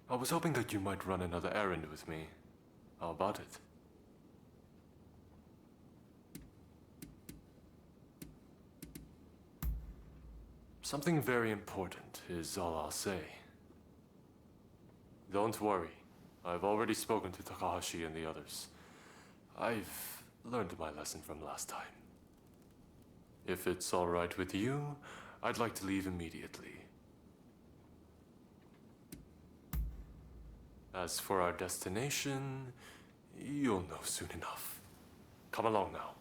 I was hoping that you might run another errand with me. How about it? Something very important is all I'll say. Don't worry. I've already spoken to Takahashi and the others. I've learned my lesson from last time. If it's all right with you, I'd like to leave immediately. As for our destination, you'll know soon enough. Come along now.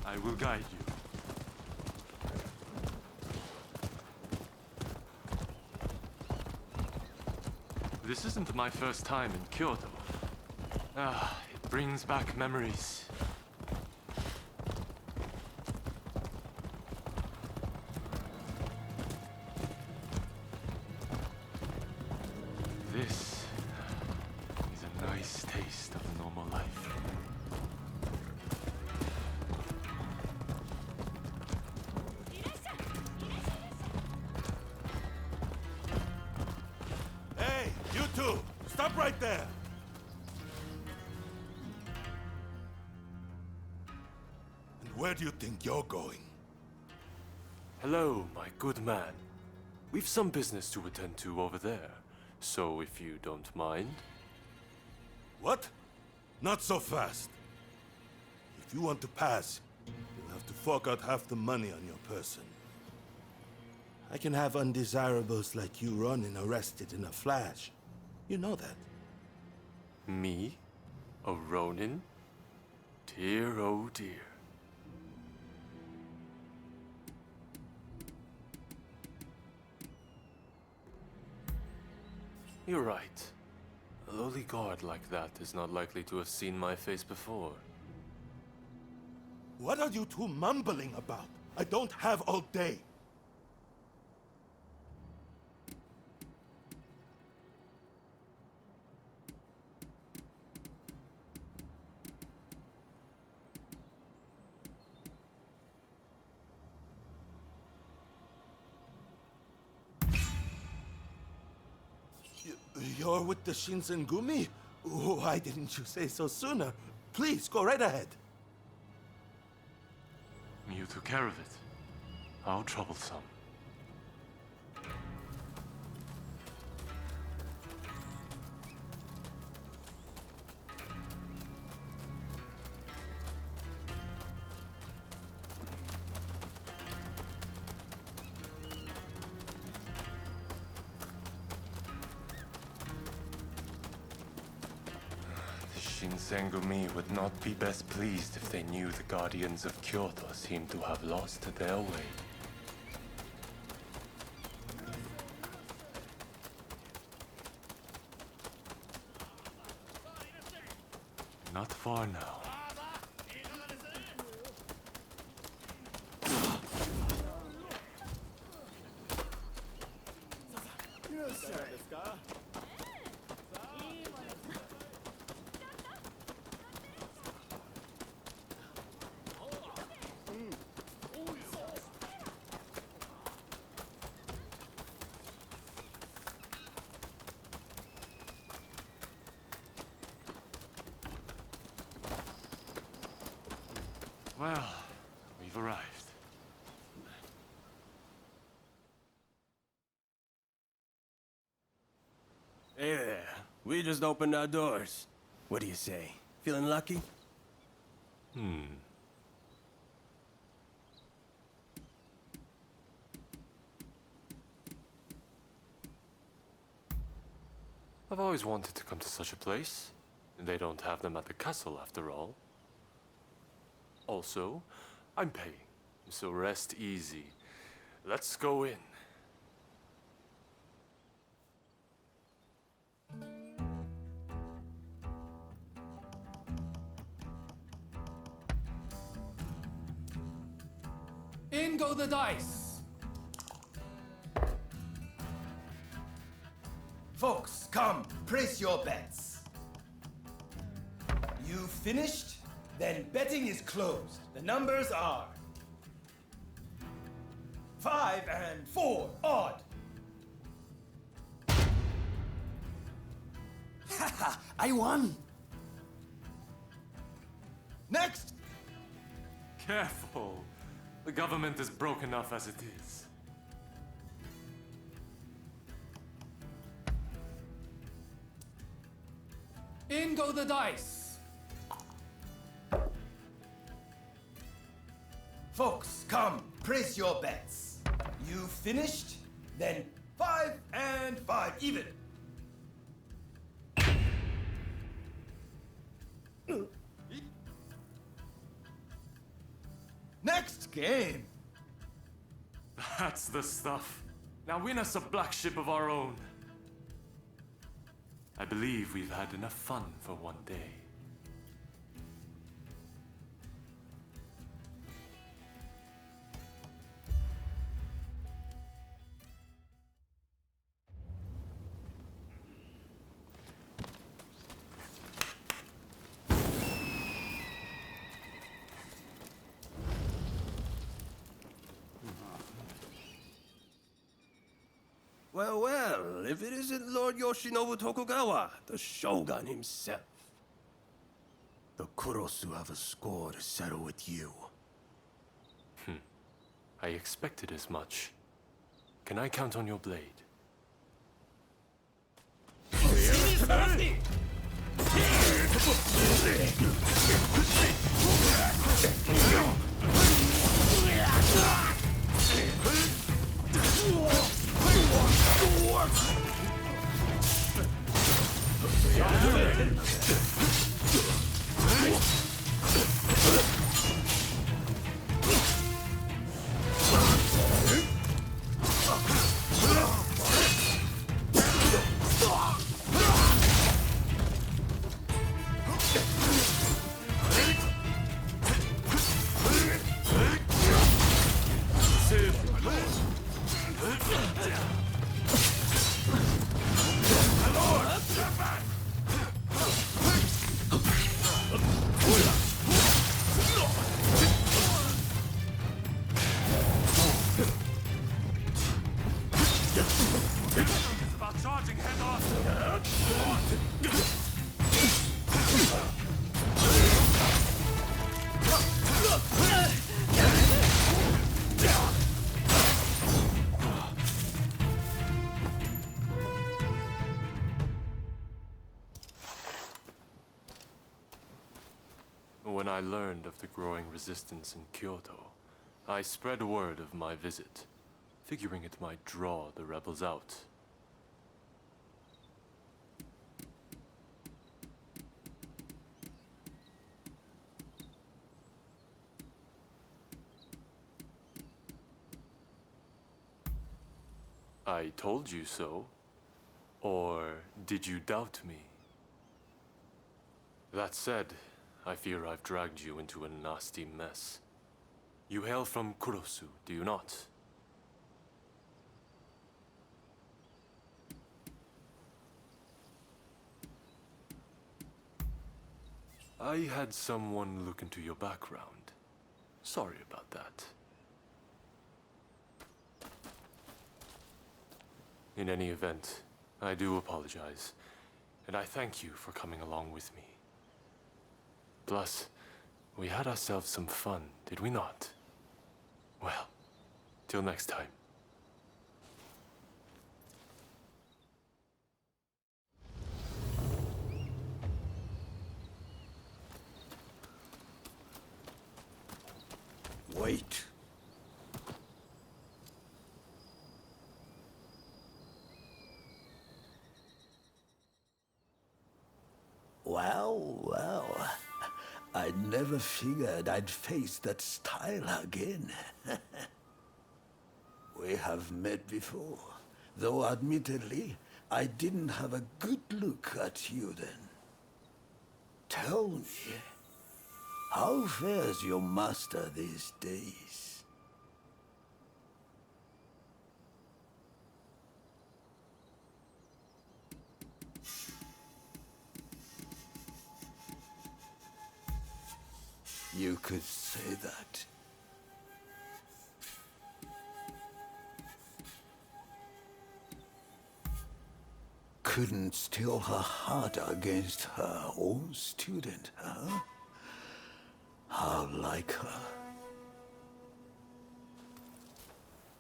I will guide you. This isn't my first time in Kyoto. It brings back memories. This is a nice taste of normal life. Hey, you two! Stop right there! And where do you think you're going? Hello, my good man. We've some business to attend to over there, so if you don't mind. What? Not so fast. If you want to pass, you'll have to fork out half the money on your person. I can have undesirables like you Ronin arrested in a flash. You know that. Me? A Ronin? Dear, oh dear. You're right. A lowly guard like that is not likely to have seen my face before. What are you two mumbling about? I don't have all day. You're with the Shinsengumi? Why didn't you say so sooner? Please, go right ahead. You took care of it. How troublesome. Shinsengumi would not be best pleased if they knew the Guardians of Kyoto seemed to have lost their way. Not far now. Well, we've arrived. Hey there. We just opened our doors. What do you say? Feeling lucky? I've always wanted to come to such a place. They don't have them at the castle, after all. Also, I'm paying, so rest easy. Let's go in. In go the dice! Folks, come, place your bets. You finished? Then betting is closed. The numbers are 5 and 4 odd. Haha, I won. Next. Careful. The government is broke enough as it is. In go the dice. Folks, come, place your bets. You finished? Then 5 and 5 even. Next game. That's the stuff. Now win us a black ship of our own. I believe we've had enough fun for one day. Well, well, if it isn't Lord Yoshinobu Tokugawa, the Shogun himself. The Kurosu have a score to settle with you. I expected as much. Can I count on your blade? About charging head on! When I learned of the growing resistance in Kyoto, I spread word of my visit, figuring it might draw the rebels out. I told you so. Or did you doubt me? That said, I fear I've dragged you into a nasty mess. You hail from Kurosu, do you not? I had someone look into your background. Sorry about that. In any event, I do apologize, and I thank you for coming along with me. Plus, we had ourselves some fun, did we not? Well, till next time. Wait. Well. I never figured I'd face that style again. We have met before, though admittedly, I didn't have a good look at you then. Tell me, how fares your master these days? You could say that. Couldn't steel her heart against her own student, huh? How like her.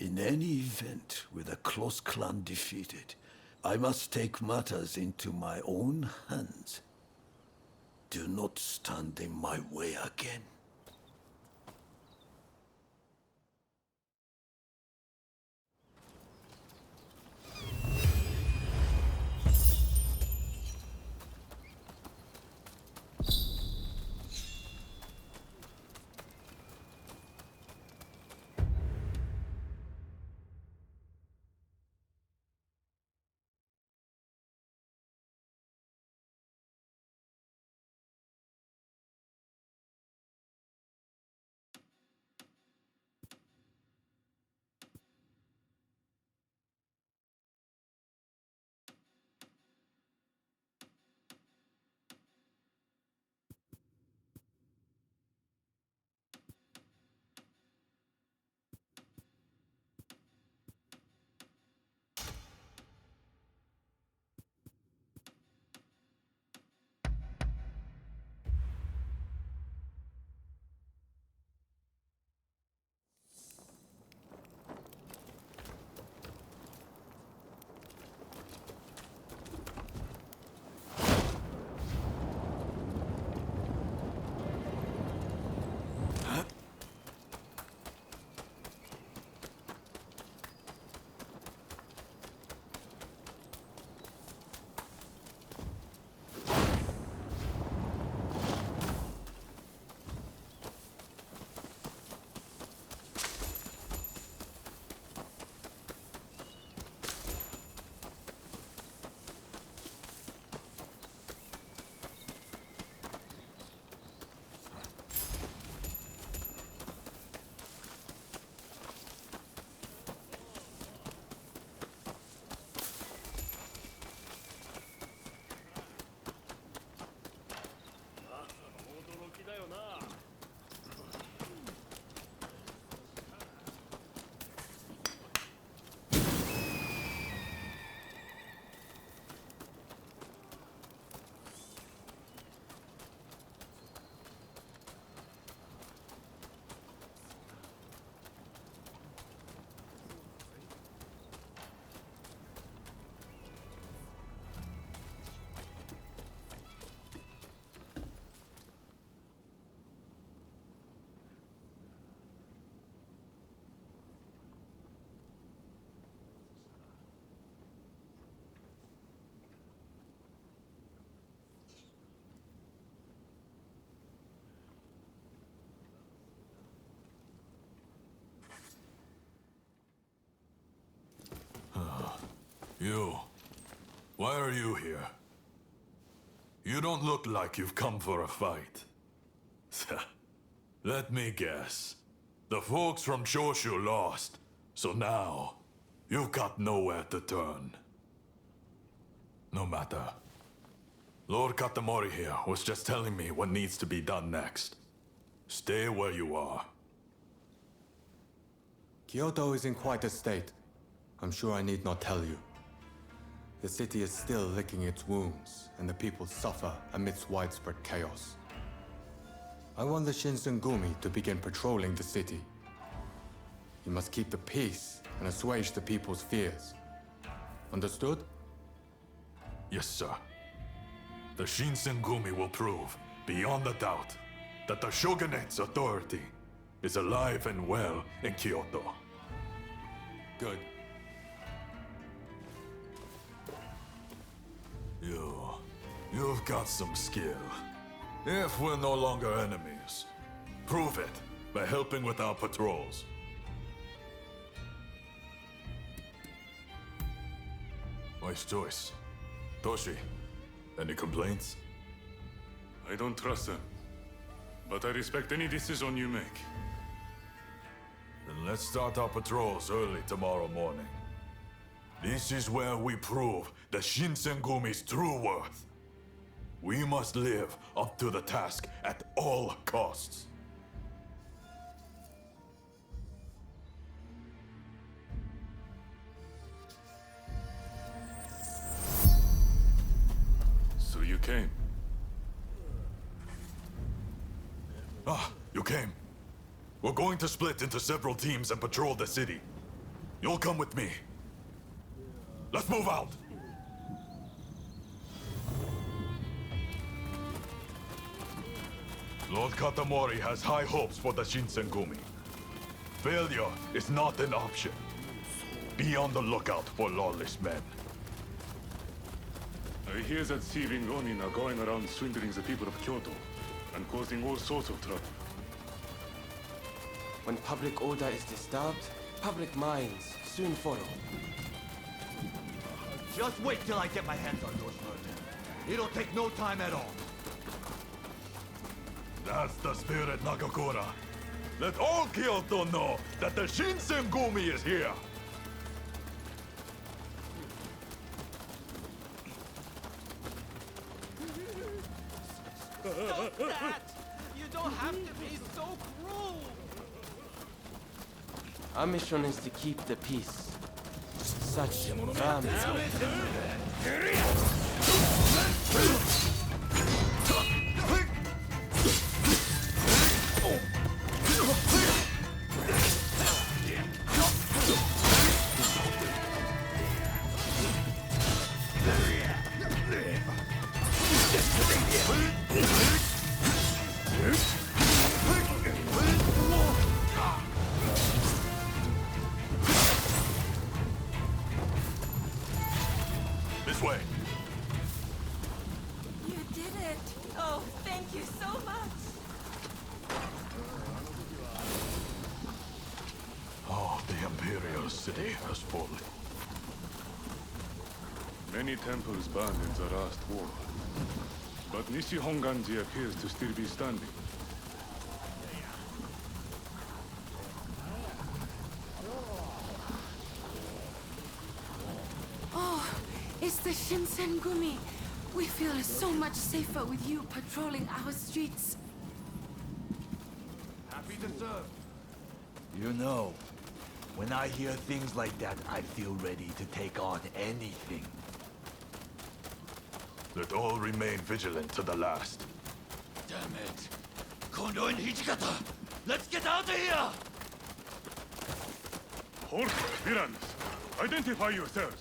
In any event, with the close clan defeated, I must take matters into my own hands. Do not stand in my way again. You. Why are you here? You don't look like you've come for a fight. Let me guess. The folks from Shoshu lost, so now you've got nowhere to turn. No matter. Lord Katamori here was just telling me what needs to be done next. Stay where you are. Kyoto is in quite a state. I'm sure I need not tell you. The city is still licking its wounds, and the people suffer amidst widespread chaos. I want the Shinsengumi to begin patrolling the city. You must keep the peace and assuage the people's fears. Understood? Yes, sir. The Shinsengumi will prove, beyond a doubt, that the Shogunate's authority is alive and well in Kyoto. Good. You've got some skill. If we're no longer enemies, prove it by helping with our patrols. Wise choice. Toshi, any complaints? I don't trust them, but I respect any decision you make. Then let's start our patrols early tomorrow morning. This is where we prove the Shinsengumi's true worth. We must live up to the task at all costs. you came. Ah, you came. We're going to split into several teams and patrol the city. You'll come with me. Let's move out! Lord Katamori has high hopes for the Shinsengumi. Failure is not an option. Be on the lookout for lawless men. I hear that thieving Ronin are going around swindling the people of Kyoto and causing all sorts of trouble. When public order is disturbed, public minds soon follow. Just wait till I get my hands on Yoshinobu. It'll take no time at all. That's the spirit, Nakakura. Let all Kyoto know that the Shinsengumi is here! Stop that! You don't have to be so cruel! Our mission is to keep the peace. Such vermin. This way. You did it! Oh, thank you so much! Oh, the Imperial City has fallen. Many temples burned in the last war. But Nishihonganji appears to still be standing. Oh, it's the Shinsengumi. We feel so much safer with you patrolling our streets. Happy to serve. You know, when I hear things like that, I feel ready to take on anything. Let all remain vigilant to the last. Damn it. Kondo and Hijikata! Let's get out of here! Halt, villains! Identify yourselves!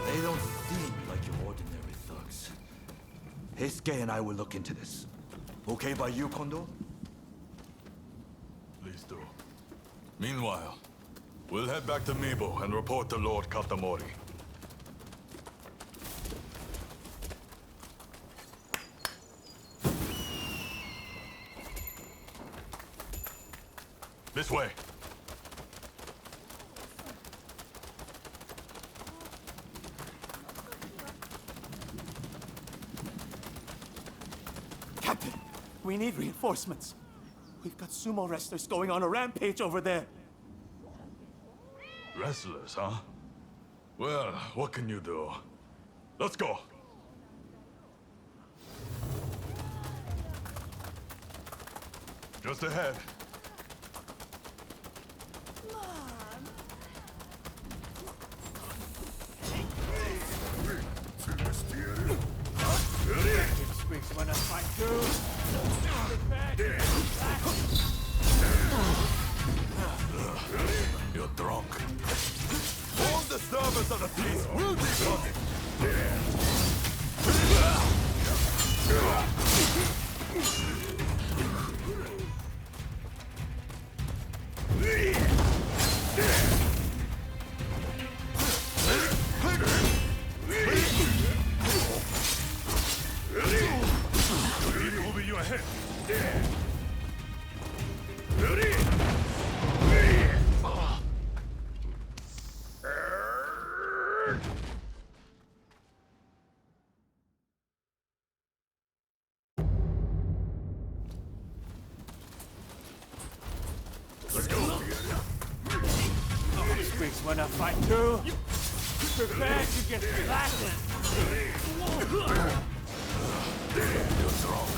They don't seem like your ordinary thugs. Heisuke and I will look into this. Okay by you, Kondo? Please do. Meanwhile, we'll head back to Mibo and report to Lord Katamori. This way. Captain, we need reinforcements. We've got sumo wrestlers going on a rampage over there. Wrestlers, huh? Well, what can you do? Let's go. Just ahead. Squeaks when I fight through. You're drunk. All the servants of the peace will be coming. wanna fight too? Prepare to get blasted! You're strong.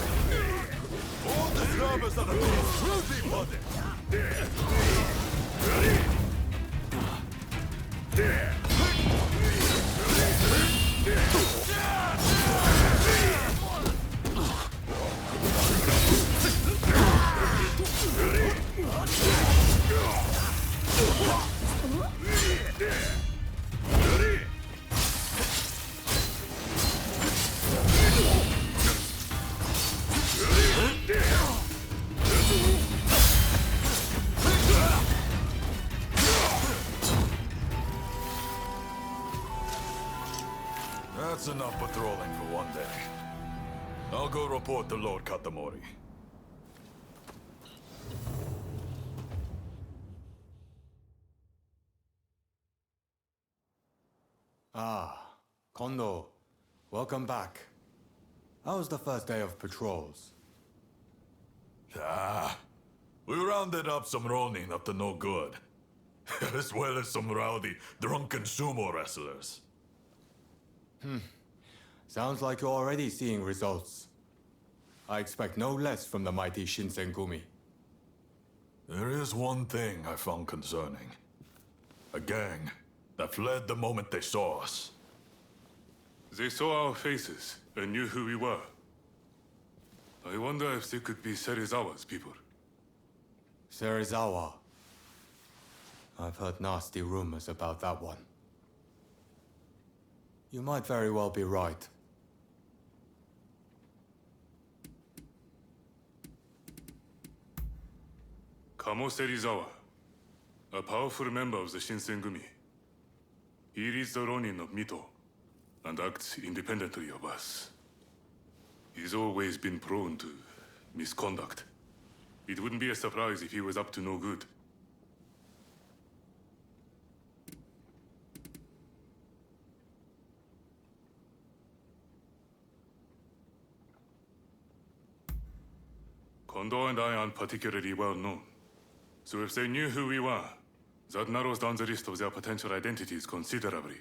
All the servers of the beast will be That's enough patrolling for one day. I'll go report to Lord Katamori. Ah, Kondo. Welcome back. How was the first day of patrols? We rounded up some Ronin up to no good. As well as some rowdy, drunken sumo wrestlers. Sounds like you're already seeing results. I expect no less from the mighty Shinsengumi. There is one thing I found concerning. A gang that fled the moment they saw us. They saw our faces and knew who we were. I wonder if they could be Serizawa's people. Serizawa. I've heard nasty rumors about that one. You might very well be right. Kamo Serizawa, a powerful member of the Shinsengumi. He leads the Ronin of Mito and acts independently of us. He's always been prone to misconduct. It wouldn't be a surprise if he was up to no good. Kondo and I aren't particularly well known. So if they knew who we were, that narrows down the list of their potential identities considerably.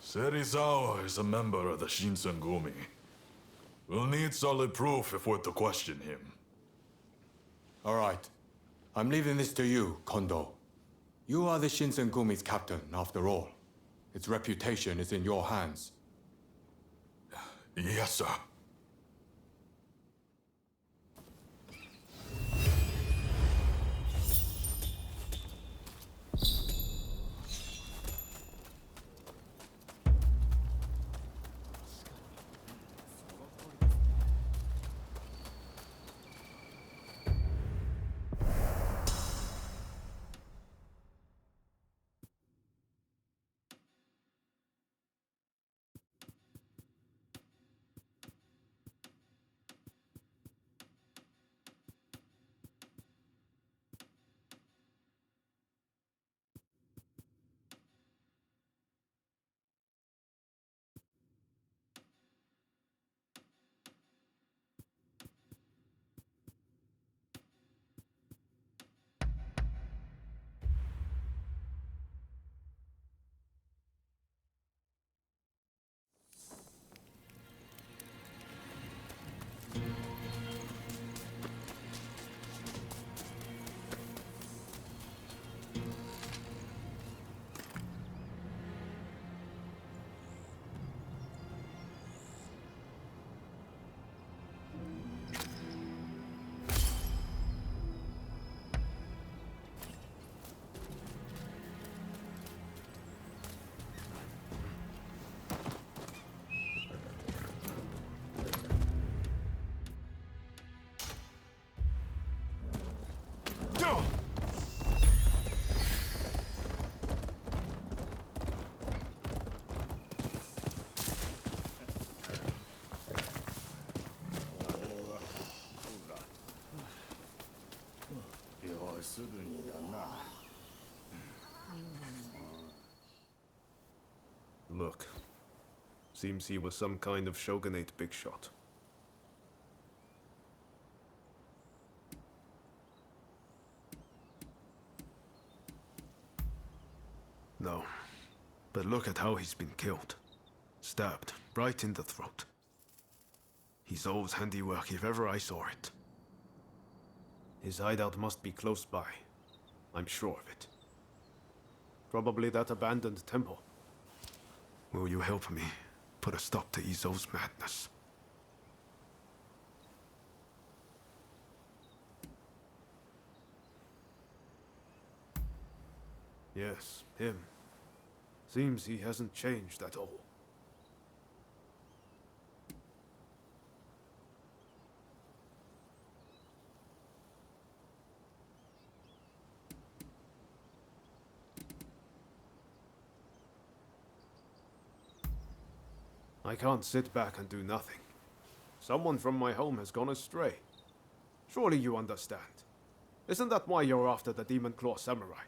Serizawa is a member of the Shinsengumi. We'll need solid proof if we're to question him. All right. I'm leaving this to you, Kondo. You are the Shinsengumi's captain, after all. Its reputation is in your hands. Yes, sir. Look. Seems he was some kind of shogunate big shot. No. But look at how he's been killed. Stabbed right in the throat. Izo's handiwork if ever I saw it. His hideout must be close by. I'm sure of it. Probably that abandoned temple. Will you help me put a stop to Izo's madness? Yes, him. Seems he hasn't changed at all. I can't sit back and do nothing. Someone from my home has gone astray. Surely you understand. Isn't that why you're after the Demon Claw Samurai?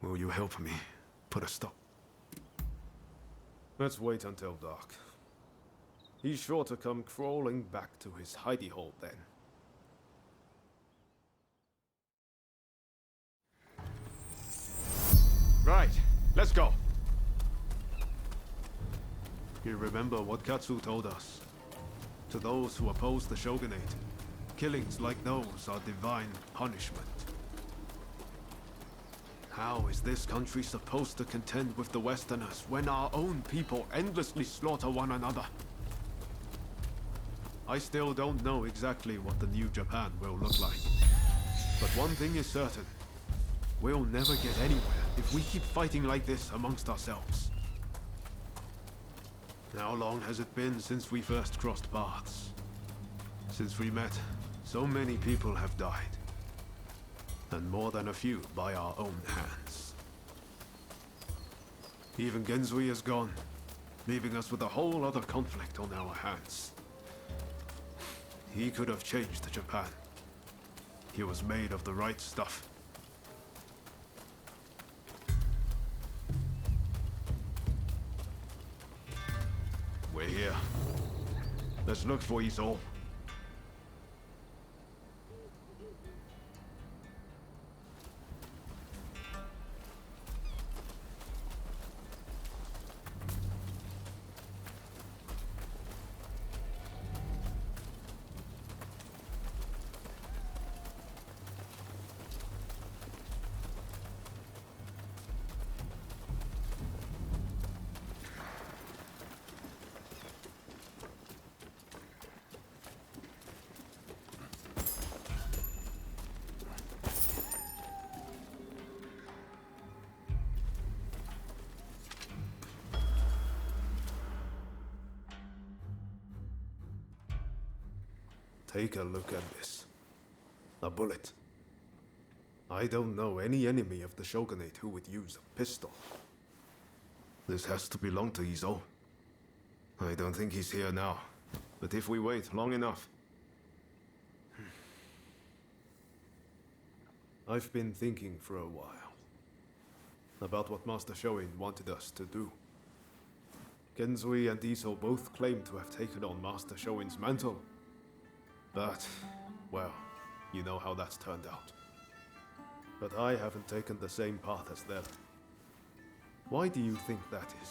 Will you help me put a stop? Let's wait until dark. He's sure to come crawling back to his hidey hole then. Right, let's go. You remember what Katsu told us? To those who oppose the shogunate, killings like those are divine punishment. How is this country supposed to contend with the Westerners when our own people endlessly slaughter one another? I still don't know exactly what the new Japan will look like. But one thing is certain. We'll never get anywhere if we keep fighting like this amongst ourselves. How long has it been since we first crossed paths? Since we met, so many people have died. And more than a few by our own hands. Even Genzui is gone, leaving us with a whole other conflict on our hands. He could have changed Japan. He was made of the right stuff. We're here. Let's look for Izo. Take a look at this. A bullet. I don't know any enemy of the Shogunate who would use a pistol. This has to belong to Izo. I don't think he's here now, but if we wait long enough... I've been thinking for a while about what Master Shoin wanted us to do. Genzui and Izo both claim to have taken on Master Shoin's mantle. But, well, you know how that's turned out. But I haven't taken the same path as them. Why do you think that is?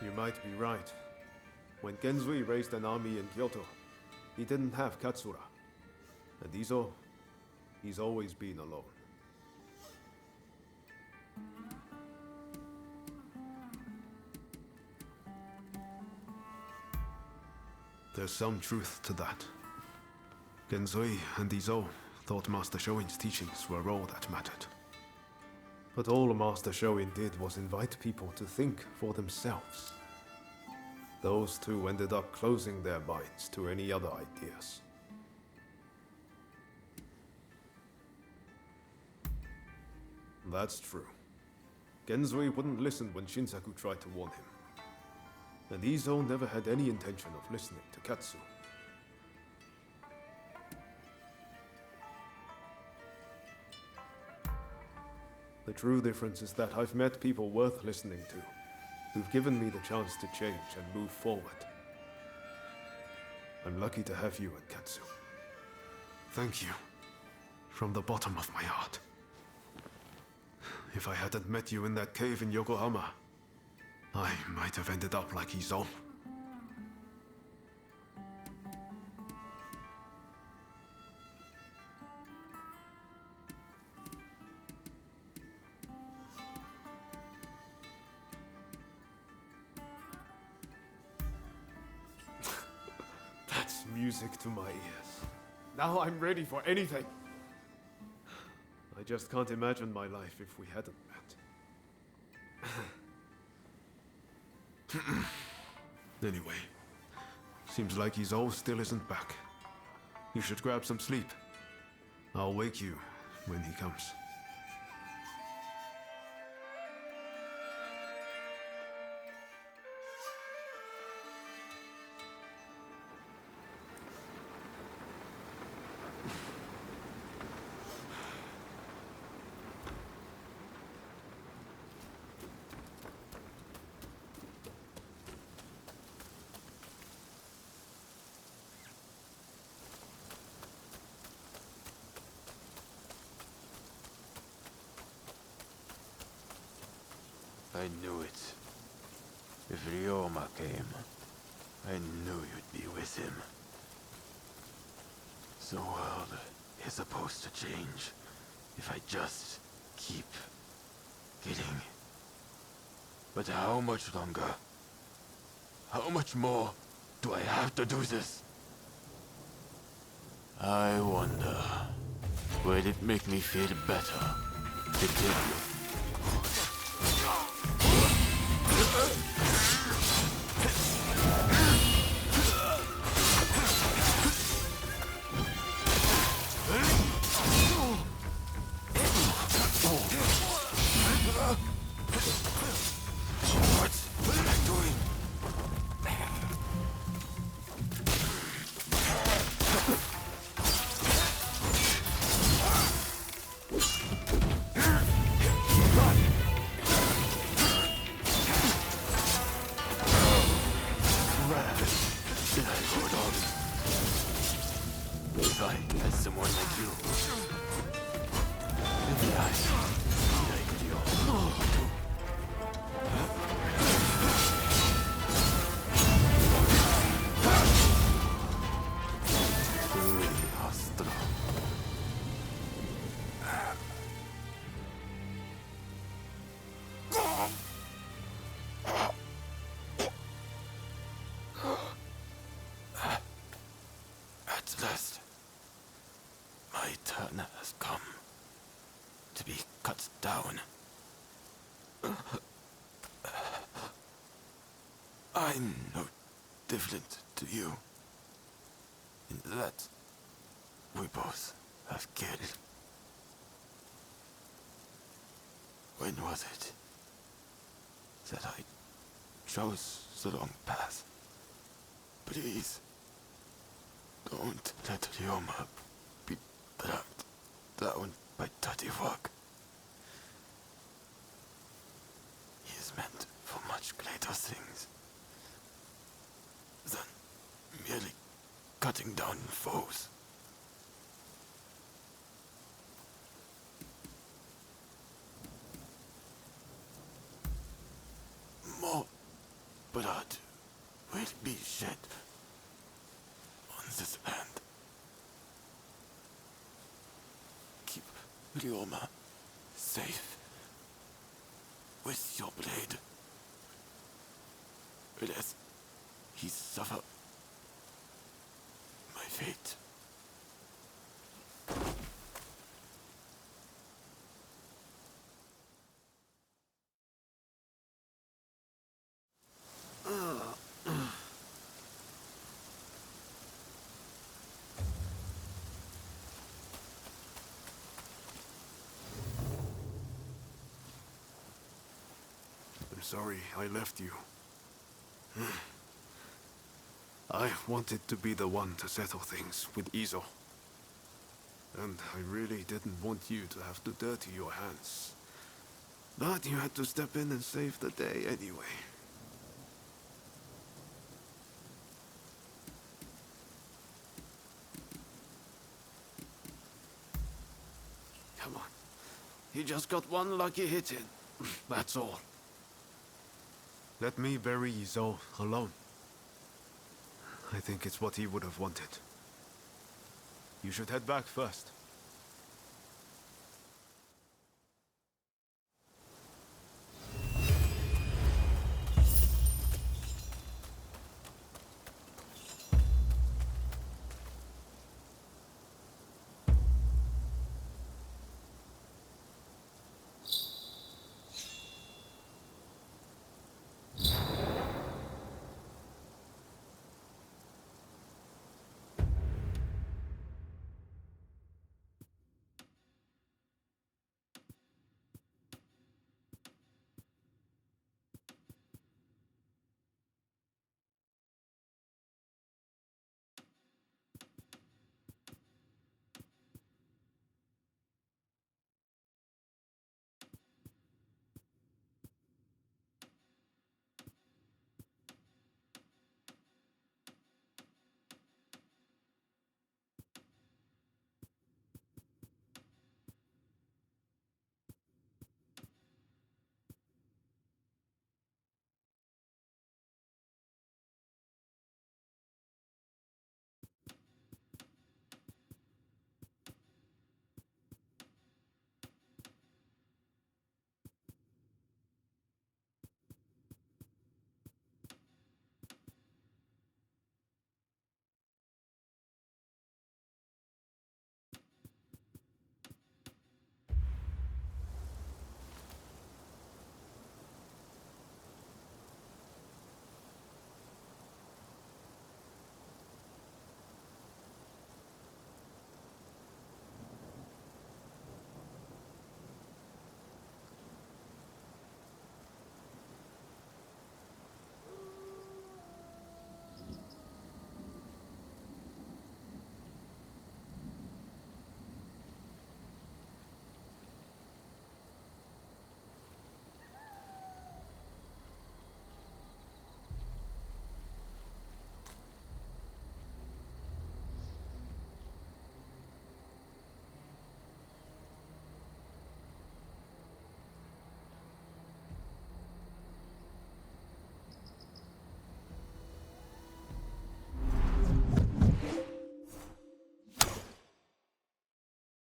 You might be right. When Genzui raised an army in Kyoto, he didn't have Katsura. And Izo, he's always been alone. There's some truth to that. Genzui and Izo thought Master Shoin's teachings were all that mattered. But all Master Shoin did was invite people to think for themselves. Those two ended up closing their minds to any other ideas. That's true. Genzui wouldn't listen when Shinsaku tried to warn him. And Izo never had any intention of listening to Katsu. The true difference is that I've met people worth listening to, who've given me the chance to change and move forward. I'm lucky to have you at Katsu. Thank you, from the bottom of my heart. If I hadn't met you in that cave in Yokohama, I might have ended up like Izo. That's music to my ears. Now I'm ready for anything. I just can't imagine my life if we hadn't met. Anyway, seems like Izo still isn't back. You should grab some sleep. I'll wake you when he comes. I knew it. If Ryoma came, I knew you'd be with him. The world is supposed to change if I just keep getting. But how much longer? How much more do I have to do this? I wonder, will it make me feel better to kill you? What am I doing? If I had someone like you, maybe I like you. At last, my turn has come to be cut down. I'm no different to you, in that we both have killed. When was it that I chose the wrong path? Please, don't let Ryoma be dragged down by dirty work. He is meant for much greater things than merely cutting down foes. More blood will be shed on this land. Keep Ryoma safe with your blade, lest he suffer my fate. sorry I left you. I wanted to be the one to settle things with Izo. And I really didn't want you to have to dirty your hands. But you had to step in and save the day anyway. Come on. You just got one lucky hit in. That's all. Let me bury Izo alone. I think it's what he would have wanted. You should head back first.